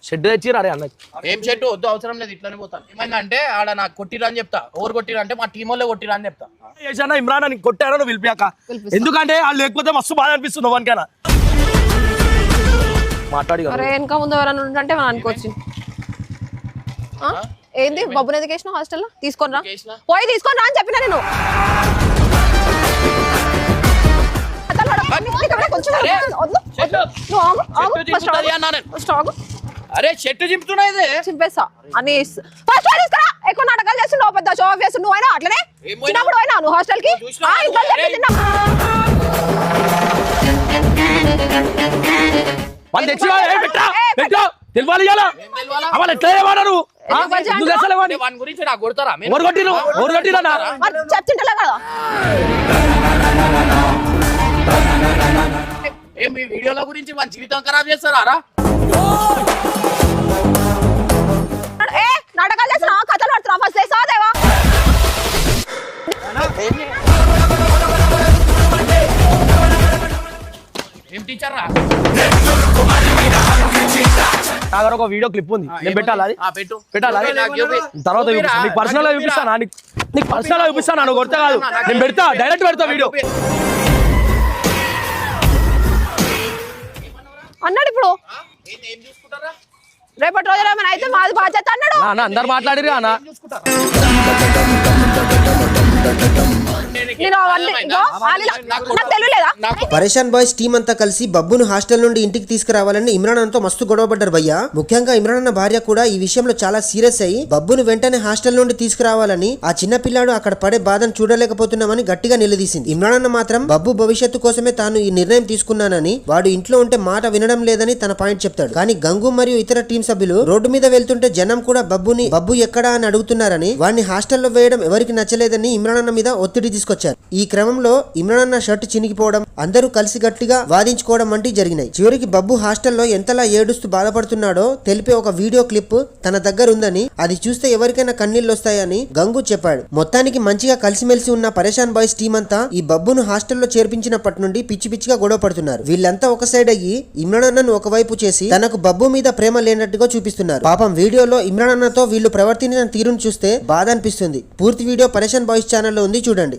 Shed తెచ్చిరా అరే అన్న. ఏం షెడ్ వద్దు, అవసరం లేదు, ఇట్లానే పోతాను. ఏమైందంటే ఆడ నాకు కొట్టిరా అని చెప్తా. ఎవరు కొట్టిరా అంటే మా టీం వాళ్ళే కొట్టిరా అని చెప్తా. చేశానా ఇమ్రాన్ అని కొట్టారో నువ్వు పిలిపాక, ఎందుకంటే వాళ్ళు లేకపోతే మస్తు బాధ అనిపిస్తుంది వానికైనా. మాట్లాడి వెనక ముందు ఎవరైనా అంటే మనం అనుకోవచ్చు. ఏంది బబ్బుని ఎందుకు వేసినావు హాస్టల్లో? తీసుకొని రా, పోయి తీసుకొని రా అని చెప్పినా నేను. అరే చెట్టు చింపుతున్నా ఇది చింపేస్తా అని ఎక్కువ నాటకాలు చేస్తున్నావు, పెద్ద షో ఆఫ్ చేస్తున్నావు. నువ్వు అయినా అట్లనే చిన్నప్పుడు అయినా నువ్వు హాస్టల్ కి వాళ్ళు తెచ్చినా తెలియాలి కదా వాళ్ళు ఎట్లా ఏమన్నారు వాని గురించి నాకు కొడతారా? ఎవరు కొట్టిరు ఎవరు కొట్టిరా చెప్తుంటలే కదా. మీ వీడియోల గురించి మన జీవితం ఖరాబ్ చేస్తారా? నాటకాలు చేస్తున్నా, కథలు పడుతున్నా, ఫస్ట్ సాదేవా ఏం టీచర్ రా? ఒక వీడియో క్లిప్ ఉంది, నేను పెట్టాలా? అది పెట్టాలా? తర్వాత నీకు పర్సనల్ గా చూపిస్తానా? నీకు పర్సనల్ గా చూపిస్తాను, నువ్వు కొడతా కాదు, నేను పెడతా, డైరెక్ట్ పెడతా వీడియో అన్నాడు. ఇప్పుడు రేపటి రోజు ఏమైనా అయితే మాది బాధ్యత అన్నాడు. అందరు మాట్లాడిరు అన్న. పరేషాన్ బాయ్స్ టీం అంతా కలిసి బబ్బును హాస్టల్ నుండి ఇంటికి తీసుకురావాలని ఇమ్రాన్ అన్నతో మస్తు గొడవపడ్డారు భయ్యా. ముఖ్యంగా ఇమ్రాన్ అన్న భార్య కూడా ఈ విషయంలో చాలా సీరియస్ అయ్యి బబ్బును వెంటనే హాస్టల్ నుండి తీసుకురావాలని, ఆ చిన్న పిల్లాడు అక్కడ పడే బాధను చూడలేకపోతున్నామని గట్టిగా నిలదీసింది. ఇమ్రాన్ అన్న మాత్రం బబ్బు భవిష్యత్తు కోసమే తాను ఈ నిర్ణయం తీసుకున్నానని, వాడు ఇంట్లో ఉంటే మాట వినడం లేదని తన పాయింట్ చెప్తాడు. కానీ గంగు మరియు ఇతర టీం సభ్యులు రోడ్డు మీద వెళ్తుంటే జనం కూడా బబ్బు ఎక్కడా అని అడుగుతున్నారని, వాడిని హాస్టల్లో వేయడం ఎవరికి నచ్చలేదని ఇమ్రాన్ అన్న మీద ఒత్తిడి తీసుకొచ్చారు. ఈ క్రమంలో ఇమ్రాన్ అన్న షర్ట్ చినిగిపోవడం, అందరూ కలిసి గట్టిగా వాదించుకోవడం వంటివి జరిగినాయి. చివరికి బబ్బు హాస్టల్లో ఎంతలా ఏడుస్తూ బాధపడుతున్నాడో తెలిపే ఒక వీడియో క్లిప్ తన దగ్గర ఉందని, అది చూస్తే ఎవరికైనా కన్నీళ్లు వస్తాయని గంగు చెప్పాడు. మొత్తానికి మంచిగా కలిసిమెలిసి ఉన్న పరేషాన్ బాయ్స్ టీం అంతా ఈ బబ్బును హాస్టల్లో చేర్పించినప్పటి నుండి పిచ్చి పిచ్చిగా గొడవ పడుతున్నారు. వీళ్ళంతా ఒక సైడ్ అయ్యి ఇమ్రాన్ అన్నను ఒకవైపు చేసి తనకు బబ్బు మీద ప్రేమ లేనట్టుగా చూపిస్తున్నారు. పాపం వీడియోలో ఇమ్రాన్ అన్నతో వీళ్ళు ప్రవర్తించిన తీరును చూస్తే బాధ అనిపిస్తుంది. పూర్తి వీడియో పరేషాన్ బాయ్స్ ఛానల్లో ఉంది, చూడండి.